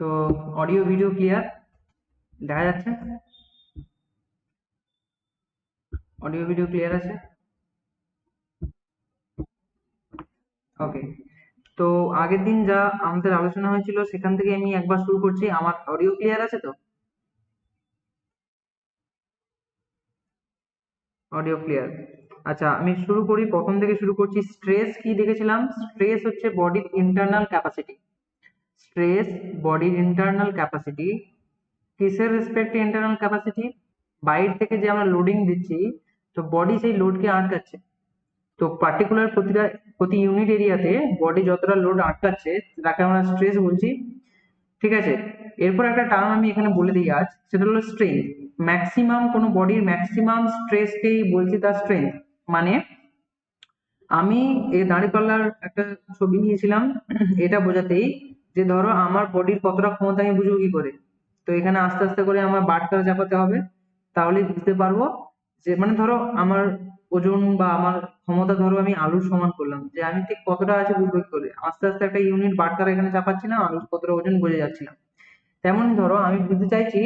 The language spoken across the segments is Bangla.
তো অডিও ভিডিও ক্লিয়ার দেখা যাচ্ছে? অডিও ভিডিও ক্লিয়ার আছে? ওকে। তো আগের দিন যা আমাদের আলোচনা হয়েছিল সেখান থেকে আমি একবার শুরু করছি। আমার অডিও ক্লিয়ার আছে তো? Audio clear. আচ্ছা, আমি শুরু করি, প্রথম থেকে শুরু করছি। স্ট্রেস কি দেখেছিলাম? স্ট্রেস হচ্ছে বডির ইন্টারনাল ক্যাপাসিটি। স্ট্রেস বডির ইন্টারনাল ক্যাপাসিটি। কিসের রেসপেক্টে ইন্টারনাল ক্যাপাসিটি? বাইরে থেকে যে আমরা লোডিং দিচ্ছি, তো বডি সেই লোডকে আটকাচ্ছে। তো পার্টিকুলার প্রতি ইউনিট এরিয়াতে বডি যতটা লোড আটকাচ্ছে তাকে আমরা স্ট্রেস বলছি। ঠিক আছে, এরপর একটা টার্ম আমি এখানে বলে দিই আজ, সেটা হলো স্ট্রেংথ। ম্যাক্সিমাম কোনো বডির ম্যাক্সিমাম স্ট্রেসকেই বলছি তার স্ট্রেংথ। মানে আমি এই দাঁড়িপাল্লার একটা ছবি নিয়েছিলাম এটা বোঝাতেই, যে ধরো আমার বডির কতটা ক্ষমতা আমি বুঝবো কি করে? তো এখানে আস্তে আস্তে করে আমার বাটটা চাপাতে হবে, তাহলে বুঝতে পারবো যে মানে ধরো আমার ওজন বা আমার ক্ষমতা, ধরো আমি আলুর সমান করলাম, যে আমি ঠিক কতটা আছে বুঝবো কি করে? আস্তে আস্তে একটা ইউনিট বাটকার এখানে চাপাচ্ছি না, আলুর কতটা ওজন বোঝা যাচ্ছে না। তেমনই ধরো আমি বুঝতে চাইছি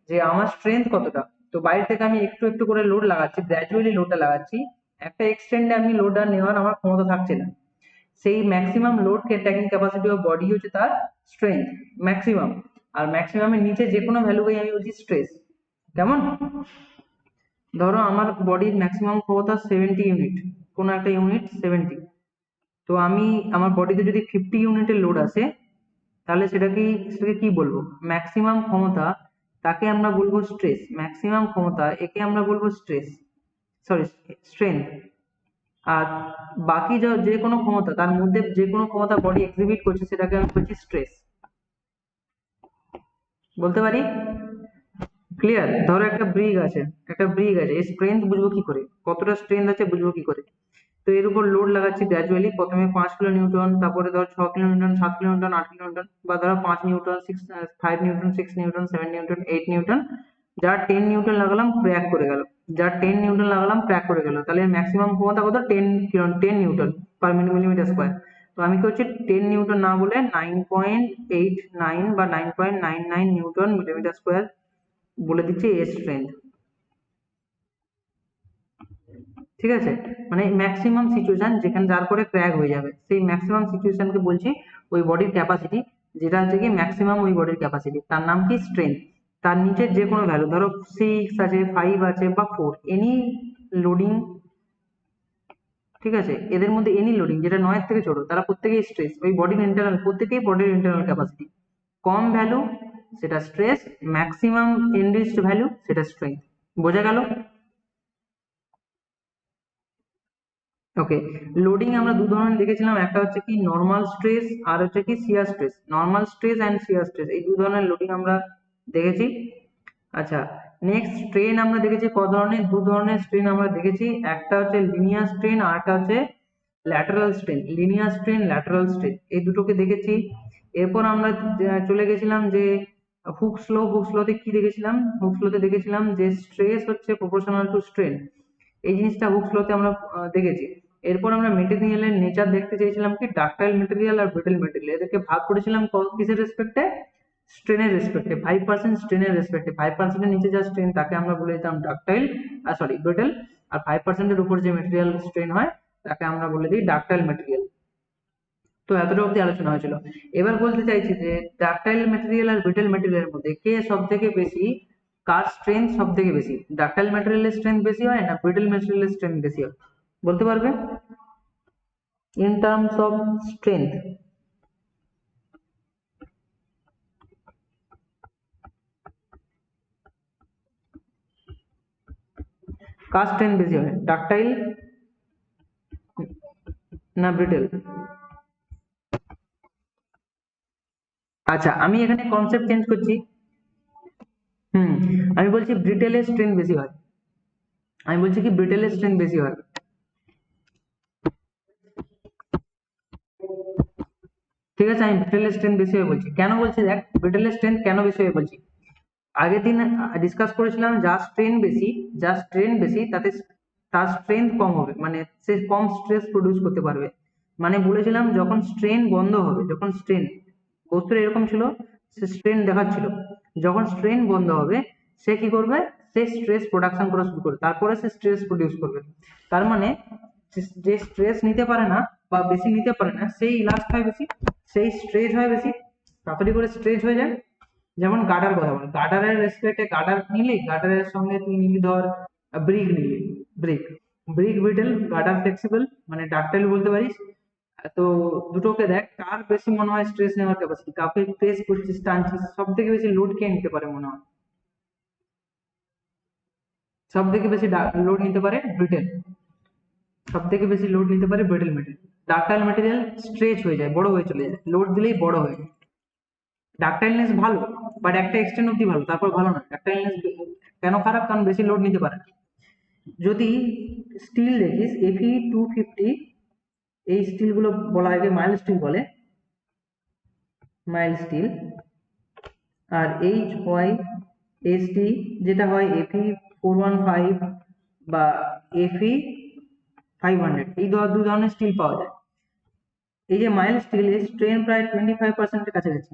যে আমার স্ট্রেংথ কতটা। তো বাইরে থেকে আমি একটু একটু করে লোড লাগাচ্ছি, গ্র্যাজুয়ালি লোডটা লাগাচ্ছি। একটা এক্সটেন্ডে আমি লোডটা নেওয়ার আমার ক্ষমতা থাকছে না। সেই maximum load taking capacity of body হচ্ছে তার স্ট্রেংথ, ম্যাক্সিমাম। আর ম্যাক্সিমামের নিচে যে কোনো ভ্যালুকেই আমি বলছি স্ট্রেস। কেমন? ধরো আমার বডির ম্যাক্সিমাম ক্ষমতা 70 ইউনিট, কোনো একটা ইউনিট 70। তো আমি আমার বডিতে যদি 50 ইউনিটের লোড আসে, তাহলে সেটাকে কি বলবো? ম্যাক্সিমাম ক্ষমতা। তাকে আমরা বলবো স্ট্রেস। ম্যাক্সিমাম ক্ষমতা একে আমরা বলবো স্ট্রেস, সরি, স্ট্রেংথ। আর বাকি যে কোনো ক্ষমতা, তার মধ্যে যে কোনো ক্ষমতা বডি এক্সিবিট করছে সেটাকে আমি বলছি স্ট্রেস। বলতে পারি? ক্লিয়ার? ধরো একটা ব্রিগ আছে, এর স্ট্রেংথ বুঝবো কি করে? কতটা স্ট্রেংথ আছে বুঝবো কি করে? তো এর উপর লোড লাগাচ্ছি গ্র্যাজুয়ালি, প্রথমে 5 কিলো নিউটন, তারপরে ধর 6 kilo Newton, 7 kilo Newton, 8 kilo Newton, বা ধরো 5 Newton, 5 Newton, 6 Newton, 7 Newton, 8 Newton. যার 10 নিউটন লাগালাম ক্র্যাক করে গেল। যার 10 নিউটন লাগালাম ক্র্যাক করে গেল, তাহলে ম্যাক্সিমাম ক্ষমতা কত? 10 নিউটন পার মিলিমিটার স্কোয়ার। তো আমি কি হচ্ছে 10 নিউটন না বলে 9.89 বা 9.99 নিউটন মিলিমিটার স্কোয়ার বলে দিচ্ছি এর স্ট্রেংথ। ঠিক আছে, মানে ম্যাক্সিমাম সিচুয়েশন যেখানে যার পরে ক্র্যাক হয়ে যাবে, সেই ম্যাক্সিমাম সিচুয়েশনকে বলছি ওই বডির ক্যাপাসিটি, যেটা হচ্ছে কি ম্যাক্সিমাম ওই বডির ক্যাপাসিটি, তার নাম কি? স্ট্রেংথ। তার নিচের যে কোনো ভ্যালু, ধরো 6 আছে, 5 আছে বা 4, এনি লোডিং, ঠিক আছে, এদের মধ্যে এনি লোডিং যেটা 9 থেকে ছোট, তারা প্রত্যেকেই স্ট্রেস। ওই বডির ইন্টারনাল ক্যাপাসিটি। কম ভ্যালু সেটা স্ট্রেস, ম্যাক্সিমাম এনরিচড ভ্যালু সেটা স্ট্রেংথ। বোঝা গেল? ওকে। লোডিং আমরা দু ধরনের দেখেছিলাম, একটা হচ্ছে কি নর্মাল স্ট্রেস, আর হচ্ছে কি shear stress. Normal stress and shear stress, এই দু ধরনের লোডিং আমরা দেখেছি। আচ্ছা, নেক্সট স্ট্রেন আমরা দেখেছি ক ধরনের? দু ধরনের স্ট্রেন আমরা দেখেছি, একটা হচ্ছে লিনিয়ার স্ট্রেন আর একটা হচ্ছে lateral strain. Linear strain, lateral strain, এই দুটোকে দেখেছি। এরপর আমরা চলে গেছিলাম যে হুকস ল তে কি দেখেছিলাম? হুকস ল তে দেখেছিলাম যে স্ট্রেস হচ্ছে প্রপোর্শনাল টু স্ট্রেন। এই জিনিসটা হুকস ল তে আমরা দেখেছি। এরপর আমরা মেটেরিয়ালের নেচার দেখতে চেয়েছিলাম কি, ডাকটাইল মেটেরিয়াল আর ব্রিটেল মেটেরিয়াল, এদেরকে ভাগ করেছিলাম কিসের রেসপেক্টে? স্ট্রেনের রেসপেক্টে। 5% স্ট্রেনের রেসপেক্টে, 5%-এর নিচে যা স্ট্রেন তাকে আমরা বলে দিতাম ডাকটাইল, সরি ব্রিটেল। আর 5%-এর উপর যে মেটেরিয়াল স্ট্রেন হয় তাকে আমরা বলে দিই ডাকটাইল মেটেরিয়াল। তো এতটা অব্দি আলোচনা হয়েছিল। এবার বলতে চাইছি যে ডাকটাইল মেটেরিয়াল আর ব্রিটেল মেটেরিয়ালের মধ্যে কে সব থেকে বেশি, কার স্ট্রেংথ সব থেকে বেশি? ডাকটাইল মেটেরিয়ালের স্ট্রেংথ বেশি হয় না ব্রিটেল মেটেরিয়ালের স্ট্রেংথ বেশি হয়? বলতে পারবে in terms of strength? Car strength বেশি হয়, ডাকটাইল না ব্রিটেল? আচ্ছা, আমি এখানে কনসেপ্ট চেঞ্জ করছি। হুম, আমি বলছি ব্রিটেলের স্ট্রেংথ বেশি হয়। আমি বলছি কি ব্রিটেলের স্ট্রেংথ বেশি হয়। ঠিক আছে, আমি ব্রিটেলের স্ট্রেংথ বেশি হয় বলছি। কেন বলছি দেখ, ব্রিটেলের স্ট্রেংথ কেন বেশি হয় বলছি। আগের দিন ডিসকাস করেছিলাম যার স্ট্রেন বেশি তাতে তার স্ট্রেংথ কম হবে, মানে সে কম স্ট্রেস প্রডিউস করতে পারবে। মানে বলেছিলাম যখন স্ট্রেন বন্ধ হবে, যখন স্ট্রেন, বস্তুটা এরকম ছিল, সে স্ট্রেন দেখাচ্ছিল, যখন স্ট্রেন বন্ধ হবে সে কি করবে, সে স্ট্রেস প্রোডাকশন করা শুরু করবে, তারপরে সে স্ট্রেস প্রডিউস করবে। তার মানে যে স্ট্রেস নিতে পারে না বা বেশি নিতে পারে না সেই ইলাস্ট হয় বেশি, সেই স্ট্রেচ হয় বেশি, তাড়াতাড়ি করে স্ট্রেচ হয়ে যায়। যেমন গার্ডার কথা বল, গার্ডারের রেসপেক্টে গার্ডার নিলি, গার্ডারের সঙ্গে তুই নিলি ধর ব্রিক নিলি, ব্রিক ব্রিক ব্রিটেল, গার্ডার ফ্লেক্সিবল, মানে ডাক্টাইল বলতে পারিস। তো দুটোকে দেখ কার বেশি মনে হয় স্ট্রেস নেওয়ার ক্যাপাসিটি, কাউকে প্রেস করছিস টানছিস, সব থেকে বেশি লোড কে নিতে পারে মনে হয়, সব থেকে বেশি লোড নিতে পারে ব্রিটেল, সব থেকে বেশি লোড নিতে পারে ব্রিটেল মেটেরিয়াল। ডাক্টাইল মেটেরিয়াল স্ট্রেচ হয়ে যায়, বড় হয়ে চলে যায়, লোড দিলেই বড় হয়ে যায়। ডাক্টাইলনেস ভালো, বাট একটা এক্সটেন্ড অব্দি ভালো, তারপর ভালো না। ডাক্টাইলনেস কেন খারাপ, কারণ বেশি লোড নিতে পারে না। যদি স্টিল দেখিস Fe250, এই স্টিলগুলো বলা হয় মাইল্ড স্টিল বলে, মাইল্ড স্টিল। আর HYST যেটা হয় Fe415 বা Fe500, এই দু ধরনের স্টিল পাওয়া যায়। এই যে মাইল্ড স্টিল, এর স্ট্রেন প্রায় 25% কাছাকাছি,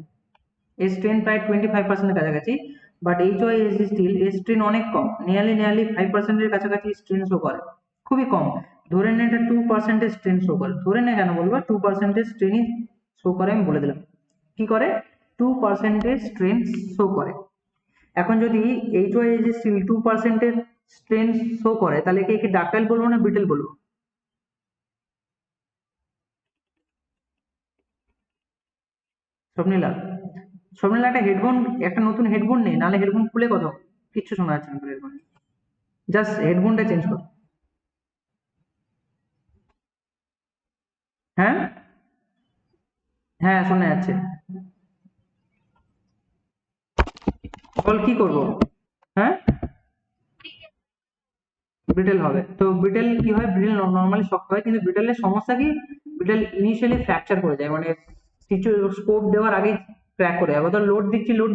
এর স্ট্রেন প্রায় 25% কাছাকাছি, বাট HYSD স্টিল এর স্ট্রেন অনেক কম, নিয়ারলি 5% কাছাকাছি স্ট্রেন শো করে, খুবই কম। ধরে নে এটা 2% স্ট্রেন শো করে, ধরে নে কেন বলবো, 2% স্ট্রেনই শো করে, আমি বলে দিলাম কি করে, 2% স্ট্রেন শো করে। এখন যদি HYSD স্টিল 2% স্ট্রেন শো করে, তাহলে কি একে ডাক্টাইল বলবো না ব্রিটেল বলবো? স্বপ্নীলা, স্বপ্নীলা একটা হেডফোন, একটা নতুন হেডফোন নেই, নাহলে হেডফোন খুলে কথা বল। কিচ্ছু শোনা যাচ্ছে না তোর হেডফোন, জাস্ট হেডফোনটা চেঞ্জ কর। হ্যাঁ, হ্যাঁ শোনা যাচ্ছে। বল কি করব? হ্যাঁ, ব্রিটেল হবে তো, ব্রিটেল কি হয়, ব্রিটেল নর্মালি শক্ত হয়, কিন্তু ব্রিটেলের সমস্যা কি, ব্রিটেল ইনিশিয়ালি ফ্র্যাকচার করে যায়, মানে কিছু স্কোপ দেওয়ার আগেই ক্র্যাক করে যাবে। তো লোড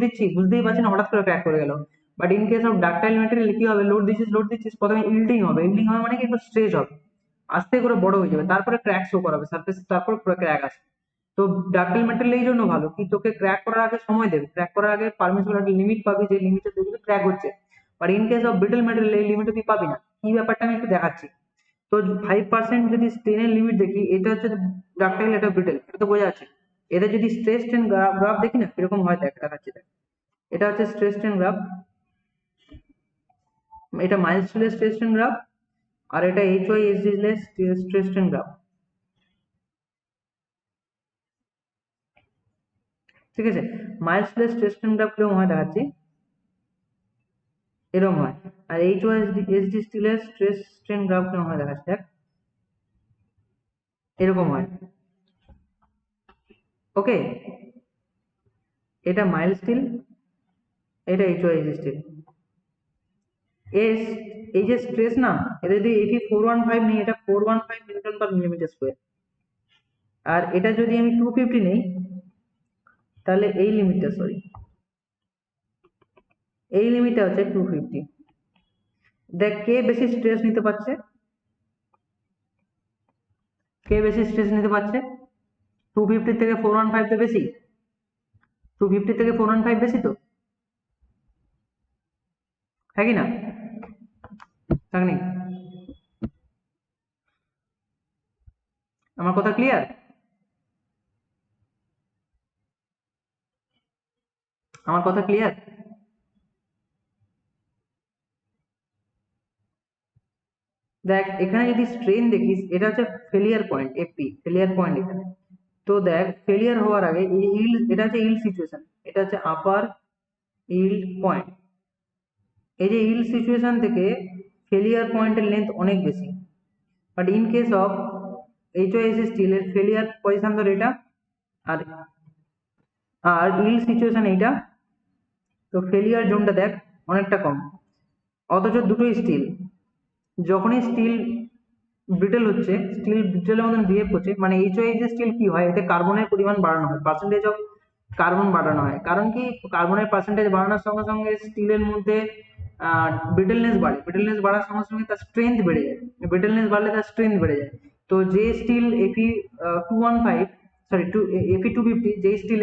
দিচ্ছি বুঝতেই পারছি না, হঠাৎ করে ক্র্যাক করে গেল। But in case of ডাক্টাইল material কি হবে, লোড দিচ্ছিস, প্রথমে ইল্ডিং হবে, ইল্ডিং হবে মানে কি, একটু স্ট্রেচ হবে, আস্তে করে বড় হয়ে যাবে, তারপরে ক্র্যাক শো করাবে সারফেস, তারপর ক্র্যাক আসবে। তো ডাক্টাইল মেটেরিয়াল এই জন্য ভালো, কি তোকে ক্র্যাক করার আগে সময় দেবে, ক্র্যাক করার আগে পারমিশন একটা লিমিট পাবি, যে লিমিটে দেখবি ক্র্যাক হচ্ছে। But in case of brittle material এই লিমিটে তুই পাবি না। কি ব্যাপারটা আমি একটু দেখাচ্ছি। তো 5% যদি স্ট্রেনের লিমিট দেখি, এটা হচ্ছে ডাক্টাইল, এটা ব্রিটেল, এটা তো বোঝা যাচ্ছে। এদের যদি স্ট্রেস স্ট্রেন গ্রাফ দেখি না কিরকম হয়, দেখাচ্ছি দেখ। এটা হচ্ছে স্ট্রেস স্ট্রেন গ্রাফ, এটা মাইল্ড স্টিলের স্ট্রেস স্ট্রেন গ্রাফ, আর এটা HYSD এর স্ট্রেস স্ট্রেন গ্রাফ। ঠিক আছে, মাইল্ড স্টিলের স্ট্রেস স্ট্রেন গ্রাফ কিরকম হয় দেখাচ্ছি, এরকম হয়। আর HYSD স্টিলের স্ট্রেস স্ট্রেন গ্রাফ কিরকম হয় দেখাচ্ছি দেখ, এরকম হয়। ওকে, এটা মাইল্ড স্টিল, এটা HYSD স্টিল। এস, এই যে স্ট্রেস না, এটা যদি Fe415 নিই, এটা 415 নিউটন পার মিলিমিটার স্কোয়ার। আর এটা যদি আমি 250 নেই, তাহলে এই লিমিটটা, সরি, এই লিমিটটা হচ্ছে 250। দেখ কে বেশি স্ট্রেস নিতে পারছে, কে বেশি স্ট্রেস নিতে পারছে, 250 থেকে 415 তো বেশি, 250 থেকে 415 বেশি তো, হ্যাঁ কি না, থাকনি? আমার কথা ক্লিয়ার? আমার কথা ক্লিয়ার? দেখ এখানে যদি স্ট্রেন দেখিস, এটা হচ্ছে failure point, FP failure point এখানে। তো দেখ ফেলিয়ার হওয়ার আগে এই ইল, এটা হচ্ছে ইল সিচুয়েশন, এটা হচ্ছে আপার ইল পয়েন্ট। এই যে ইল সিচুয়েশন থেকে ফেলিয়ার পয়েন্টের লেন্থ অনেক বেশি, but in case of HYSD স্টিলের ফেলিয়ার পজিশন ধর এটা, আর আর ইল সিচুয়েশন এইটা, তো ফেলিয়ার জোনটা দেখ অনেকটা কম। অথচ দুটোই স্টিল, যখনই স্টিল ব্রিটেল হচ্ছে, স্টিল ব্রিটেলের মতন বিহেভ করছে, মানে HYSD স্টিল কি হয়, এতে কার্বনের পরিমাণ বাড়ানো হয়, পার্সেন্টেজ অফ কার্বন বাড়ানো হয়। কারণ কি, কার্বনের পার্সেন্টেজ বাড়ানোর সঙ্গে সঙ্গে স্টিলের মধ্যে ব্রিটেলনেস বাড়ে, ব্রিটেলনেস বাড়ার সঙ্গে সঙ্গে তার স্ট্রেংথ বেড়ে যায়, ব্রিটেলনেস বাড়লে তার স্ট্রেংথ বেড়ে যায়। তো যে স্টিল Fe215, সরি Fe250, যে স্টিল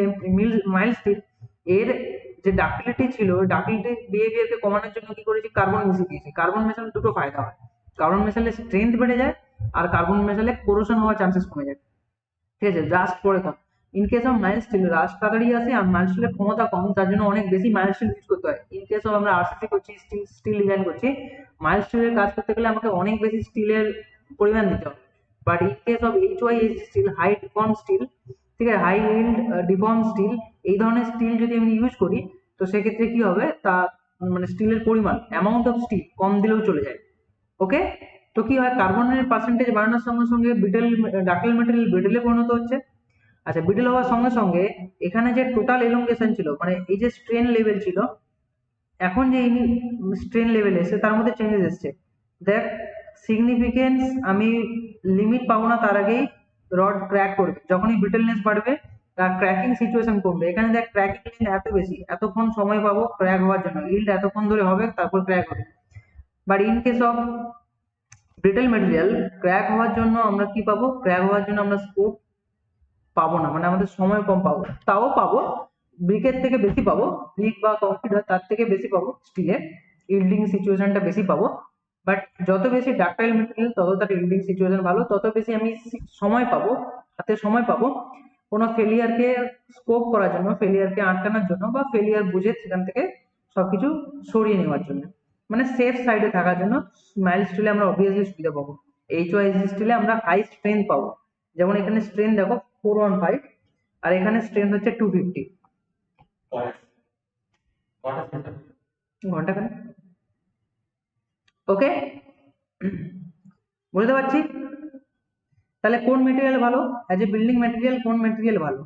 মাইল্ড স্টিল, এর যে ডাক্টিলিটি ছিল, ডাক্টিলিটি বিহেভিয়ারকে কমানোর জন্য কি করেছি, কার্বন মিশিয়ে দিয়েছি। কার্বন মেশালে দুটো ফায়দা হয়, কার্বন মেশালে স্ট্রেংথ বেড়ে যায়, আর কার্বন মেশালে কোরোশন হওয়ার চান্সেস কমে যায়। ঠিক আছে, রাস্ট পরে কম। In case of mild steel rust তাড়াতাড়ি আসে, আর মাইল্ড স্টিলের ক্ষমতা কম, তার জন্য অনেক বেশি মাইল্ড স্টিল ইউজ করতে হয়। ইন কেস অফ আমরা আরসিসি করছি, স্টিল ডিজাইন করছি, মাইল্ড স্টিলের কাজ করতে গেলে আমাকে অনেক বেশি স্টিলের পরিমাণ দিতে হবে। But in case of HYS steel, high deform steel, ঠিক আছে, হাই ইল্ড ডিফর্ম স্টিল, এই ধরনের স্টিল যদি আমি ইউজ করি, তো সেক্ষেত্রে কি হবে, তা মানে স্টিলের পরিমাণ, অ্যামাউন্ট অফ স্টিল কম দিলেও চলে যায়। ওকে, তো কি হয়, কার্বনের পার্সেন্টেজ বাড়ানোর সঙ্গে সঙ্গে ব্রিটেল, ডাক্টাইল ম্যাটেরিয়াল ব্রিটেলে পরিণত হচ্ছে। আচ্ছা, ব্রিটেল হওয়ার সঙ্গে সঙ্গে এখানে যে টোটাল এলংগেশন ছিল, মানে এই যে স্ট্রেন লেভেল ছিল, এখন যে স্ট্রেন লেভেল এসে তার মধ্যে চেঞ্জেস এসছে। দেখ, সিগনিফিকেন্স আমি লিমিট পাবো না তার আগেই রড ক্র্যাক করবে, যখনই ব্রিটেলনেস বাড়বে তার ক্র্যাকিং সিচুয়েশন কমবে। এখানে দেখ, ক্র্যাকিং এত বেশি, এতক্ষণ সময় পাবো ক্র্যাক হওয়ার জন্য, ইল্ড এতক্ষণ ধরে হবে, তারপর ক্র্যাক হবে। But in case of brittle material, crack হওয়ার জন্য আমরা কি পাবো, ক্র্যাক হওয়ার জন্য আমরা স্কোপ পাবো না, মানে আমাদের সময় কম পাবো। তাও পাবো, ব্রিকের থেকে বেশি পাবো, ব্রিক বা কংক্রিট তার থেকে বেশি পাবো, স্টিলের ইল্ডিং সিচুয়েশনটা বেশি পাবো। বাট যত বেশি ডাক্টাইল মেটেরিয়াল তত তার ইল্ডিং সিচুয়েশন ভালো, তত বেশি আমি সময় পাবো, হাতে সময় পাবো কোনো ফেলিয়ারকে স্কোপ করার জন্য, ফেলিয়ারকে আটকানোর জন্য, বা ফেলিয়ার বুঝে সেখান থেকে সবকিছু সরিয়ে নেওয়ার জন্য, মানে সেফ সাইডে থাকার জন্য। স্মাইল স্টিলে আমরা অবভিয়াসলি সুবিধা পাবো, HYS স্টিলে আমরা হাই স্ট্রেংথ পাবো। যেমন এখানে স্ট্রেন দেখো 415, আর এখানে স্ট্রেন হচ্ছে 250 ঘন্টা খানে। ওকে, বুঝতে পারছি। তাহলে কোন মেটেরিয়াল ভালো, অ্যাজ এ বিল্ডিং মেটেরিয়াল কোন মেটেরিয়াল ভালো,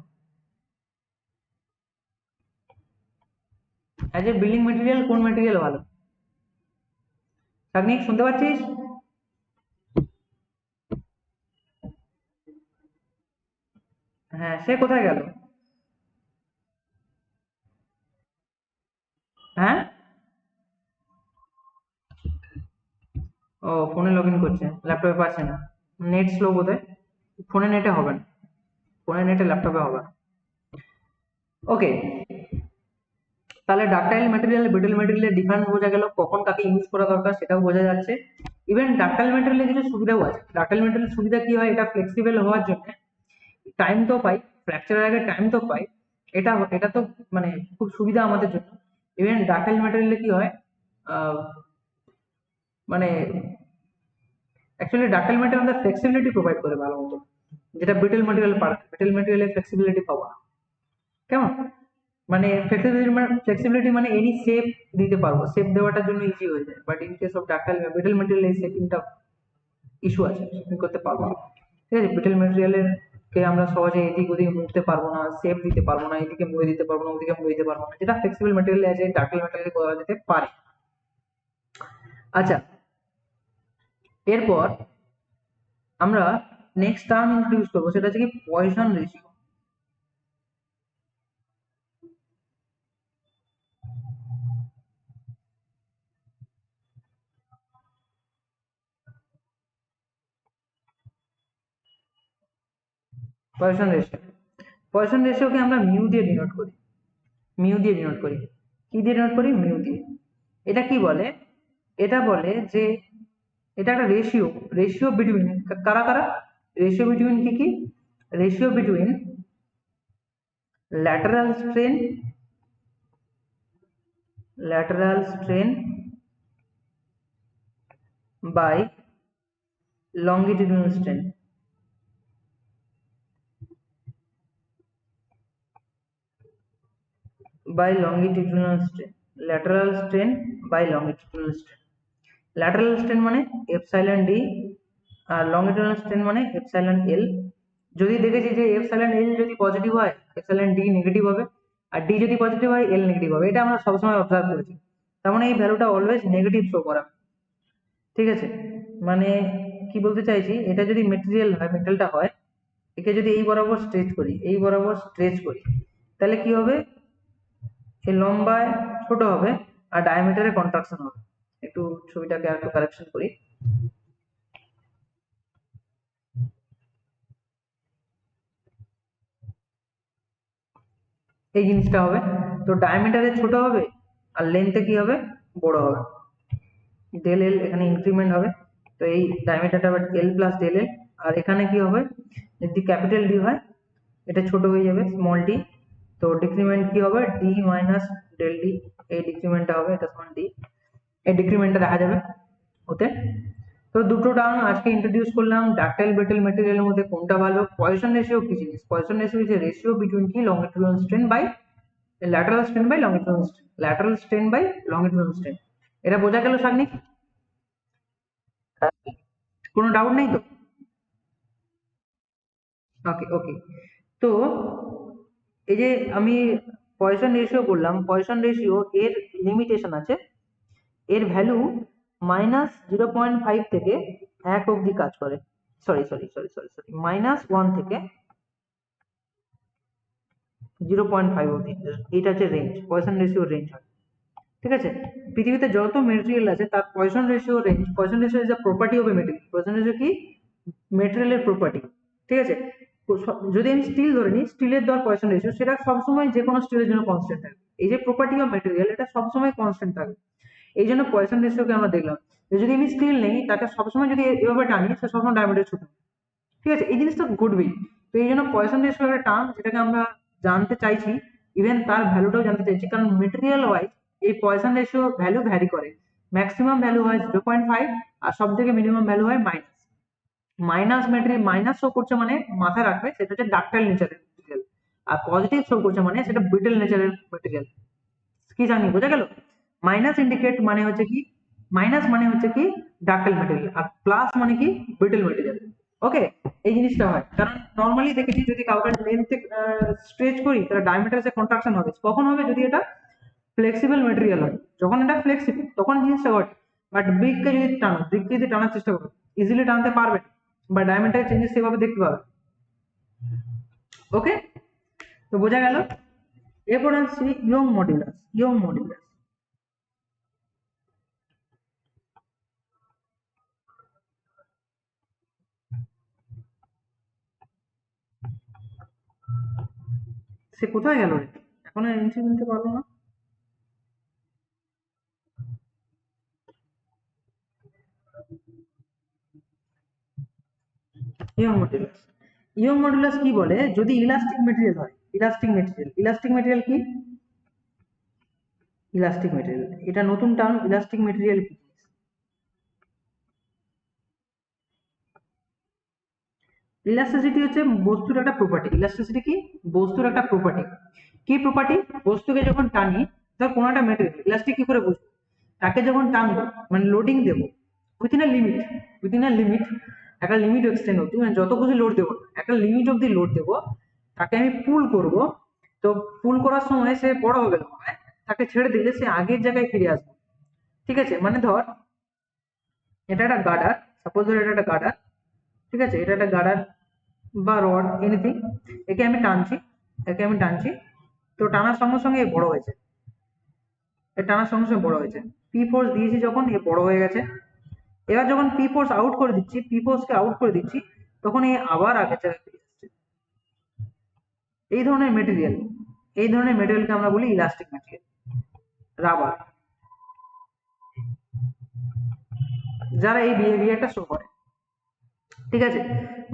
অ্যাজ এ বিল্ডিং মেটেরিয়াল কোন মেটেরিয়াল ভালো? সাগ্নিক শুনতে পাচ্ছিস? হ্যাঁ, সে কোথায় গেল? হ্যাঁ, ও ফোনে লগ ইন করছে, ল্যাপটপে পারছে না, নেট স্লো বোধহয়। ফোনে নেটে হবে না, ফোনে নেটে ল্যাপটপে হবে না। ওকে, তাহলে ডাকটাইল ম্যাটেরিয়াল ব্রিটেল ম্যাটেরিয়ালের ডিফারেন্স বোঝা গেল, কখন কাকে ইউজ করা দরকার সেটাও বোঝা যাচ্ছে। ইভেন ডাকটাইল ম্যাটেরিয়ালের কিছু সুবিধাও আছে। ডাকটাইল ম্যাটেরিয়ালের সুবিধা কি হয়, এটা ফ্লেক্সিবল হওয়ার জন্য টাইম তো পাই, ফ্র্যাকচারের আগে টাইম তো পাই, এটা এটা তো মানে খুব সুবিধা আমাদের জন্য। ইভেন ডাকটাইল ম্যাটেরিয়ালে কি হয়, আহ, মানে অ্যাকচুয়ালি ডাকটাইল ম্যাটেরিয়াল আমাদের ফ্লেক্সিবিলিটি প্রোভাইড করে ভালো মতো, যেটা ব্রিটেল ম্যাটেরিয়াল পারে, ব্রিটেল ম্যাটেরিয়ালে ফ্লেক্সিবিলিটি পাবো না। কেমন, মানে ফ্লেক্সিবিলিটি মানে এনি শেপ দিতে পারবো, শেপ দেওয়াটার জন্য ইজি হয়ে যায়। But in case of ductile brittle material এই শেপিংটা ইস্যু আছে, শেপিং করতে পারবো না। ঠিক আছে, ব্রিটেল ম্যাটেরিয়ালের কে আমরা সহজে এদিক ওদিক মুড়তে পারবো না, শেপ দিতে পারবো না, এদিকে মুড়ে দিতে পারবো না, ওদিকে মুড়ে দিতে পারবো না, যেটা ফ্লেক্সিবল ম্যাটেরিয়াল আছে, ডাক্টাইল ম্যাটেরিয়ালে করা যেতে পারে। আচ্ছা, এরপর আমরা নেক্সট টার্ম ইন্ট্রোডিউস করবো, সেটা হচ্ছে কি Poisson ratio. Poisson ratio, Poisson রেশিওকে আমরা মিউ দিয়ে ডিনোট করি, মিউ দিয়ে ডিনোট করি। কি দিয়ে ডিনোট করি, মিউ দিয়ে। এটা কি বলে, এটা বলে যে এটা একটা রেশিও, রেশিও বিটুইন কারা কারা, রেশিও বিটুইন কি কি, ratio between lateral strain, lateral strain by longitudinal strain, by longitudinal strain, lateral strain by longitudinal strain। lateral strain মানে এপসাইলন ডি, আর longitudinal strain মানে এপসাইলন এল। যদি দেখেছি যে এপসাইলন এল যদি পজিটিভ হয়, এপসাইলন ডি নেগেটিভ হবে, আর ডি যদি পজিটিভ হয়, এল নেগেটিভ হবে। এটা আমরা সবসময় অবজার্ভ করেছি। তার মানে এই ভ্যালুটা অলওয়েজ নেগেটিভ শো করা। ঠিক আছে, মানে কি বলতে চাইছি, এটা যদি মেটেরিয়াল হয়, মেটালটা হয়, একে যদি এই বরাবর স্ট্রেচ করি, এই বরাবর স্ট্রেচ করি, তাহলে কি হবে, এই লম্বায় ছোট হবে, আর ডায়ামিটারে কন্ট্রাকশন হবে। একটু ছবিটাকে আর একটু কারেকশন করি, এই জিনিসটা হবে। তো ডায়ামিটারে ছোট হবে আর লেন্থে কি হবে, বড় হবে। ডেল এল এখানে ইনক্রিমেন্ট হবে, তো এই ডায়ামিটারটা আবার এল প্লাস ডেল এল। আর এখানে কি হবে, যদি ক্যাপিটাল ডি হয় এটা ছোট হয়ে যাবে স্মল ডি, তো ডিক্রিমেন্ট কি হবে ডি মাইনাস ডেল ডি, এই ডিক্রিমেন্টটা হবে এটা সমান ডি, এই ডিক্রিমেন্টটা দেখা যাবে ওতে। তো দুটো টার্ম আজকে ইন্ট্রোডিউস করলাম। ডাকটাইল ব্রিটেল ম্যাটেরিয়ালের মধ্যে কোনটা ভালো, পয়সন রেশিও কি জিনিস, Poisson ratio is ratio between কি longitudinal strain by lateral strain by longitudinal strain, lateral strain by longitudinal strain. এটা বোঝা গেল সাগনিক? কোনো ডাউট নেই তো? ওকে ওকে। তো এই যে আমি পয়সন রেশিও বললাম, পয়সন রেশিও এর লিমিটেশন আছে, এর ভ্যালু -0.5 থেকে 1 অবধি কাজ করে। সরি, -1 থেকে 0.5 অবধি, এটা হচ্ছে রেঞ্জ, পয়সন রেশিও রেঞ্জ হয়। ঠিক আছে, পৃথিবীতে যত মেটেরিয়াল আছে তার poison ratio range, poison ratio is the property of A material. Poison ratio কি, মেটেরিয়ালের প্রপার্টি। ঠিক আছে, যদি আমি স্টিল ধরে নিই, স্টিলের দর পয়সন রেশিও সেটা সবসময় যে কোনো স্টিলের জন্য কনস্ট্যান্ট থাকে। এই যে প্রপার্টি অফ মেটেরিয়াল এটা সবসময় কনস্ট্যান্ট থাকে, এই জন্য পয়সন রেশিওকে আমরা দেখলাম যে যদি আমি স্টিল নেই তাকে সবসময় যদি এভাবে টানি সে সবসময় ডায়ামিটার ছোট। ঠিক আছে, এই জিনিসটা ঘটবেই। তো এই জন্য পয়সন রেশিও একটা টার্ম যেটাকে আমরা জানতে চাইছি, ইভেন তার ভ্যালুটাও জানতে চাইছি, কারণ মেটেরিয়াল ওয়াইজ এই পয়সন রেশিও ভ্যালু ভ্যারি করে। ম্যাক্সিমাম ভ্যালু হয় 0.5 আর সব থেকে মিনিমাম ভ্যালু হয় minus. Minus material minus show করছে মানে মাথায় রাখবে সেটা হচ্ছে ডাকটাইল নেচারের মেটেরিয়াল, আর পজিটিভ শো করছে মানে সেটা ব্রিটেল নেচারের মেটেরিয়াল। কি জানি বোঝা গেল? মাইনাস ইন্ডিকেট মানে হচ্ছে কি, মাইনাস মানে হচ্ছে কি ডাকটাইল মেটেরিয়াল, আর প্লাস মানে কি ব্রিটেল মেটেরিয়াল। ওকে, এই জিনিসটা হয় কারণ নর্মালি দেখেছি যদি কাউকে লেন্থ স্ট্রেচ করি তাহলে ডায়ামিটারে কন্ট্রাকশন হবে, কখন হবে যদি এটা ফ্লেক্সিবল মেটেরিয়াল হয়, যখন এটা ফ্লেক্সিবল তখন জিনিসটা ঘটে। বাট ব্রিককে যদি টানো, ব্রিককে যদি টানার চেষ্টা করো ইজিলি টানতে পারবে বা ডায়ামিটার চেঞ্জেস সেভাবে দেখতে পাবে। ওকে, তো বোঝা গেল। এরপর আসছি ইয়ং মডুলাস। ইয়ং মডুলাস সে কোথায় গেল রে, এখনো এনসি নিতে পারলো না। ইয়ং মডুলাস, ইয়ং মডুলাস কি বলে, যদি ইলাস্টিক মেটেরিয়াল হয়, ইলাস্টিক মেটেরিয়াল, ইলাস্টিক মেটেরিয়াল কি, ইলাস্টিক মেটেরিয়াল এটা নতুন টার্ম। ইলাস্টিক মেটেরিয়াল কি, ইলাস্টিসিটি হচ্ছে বস্তুর একটা প্রপার্টি। ইলাস্টিসিটি কি, বস্তুর একটা প্রপার্টি। কি প্রপার্টি, বস্তুকে যখন টানি, ধর কোনো একটা মেটেরিয়াল ইলাস্টিক কি করে বুঝবো, তাকে যখন টানবো মানে লোডিং দেবো within a limit, within a limit, একটা লিমিট এক্সটেন্ড অব্দি, মানে যত খুশি লোড দেবো একটা লিমিট অব্দি লোড দেবো, তাকে আমি পুল করব। তো পুল করার সময় সে বড় হবে না, তাকে ছেড়ে দিলে সে আগের জায়গায় ফিরে আসবে। ঠিক আছে, মানে ধর এটা একটা গার্ডার, সাপোজ ধর এটা একটা গার্ডার। ঠিক আছে, এটা একটা গার্ডার বা রড এনিথিং, একে আমি টানছি, একে আমি টানছি, তো টানার সঙ্গে সঙ্গে এ বড় হয়েছে, এ টানার সঙ্গে সঙ্গে বড় হয়েছে, পি ফোর্স দিয়েছি যখন এ বড় হয়ে গেছে। এবার যখন পি ফোর্স আউট করে দিচ্ছি, পি ফোর্সকে আউট করে দিচ্ছি, তখন এ আবার আগের জায়গায় ফিরে আসছে। এই ধরনের মেটেরিয়াল, এই ধরনের মেটেরিয়ালকে আমরা বলি ইলাস্টিক মেটেরিয়াল। রাবার, যারা এই বিহেভিয়ারটা শো করে। ঠিক আছে,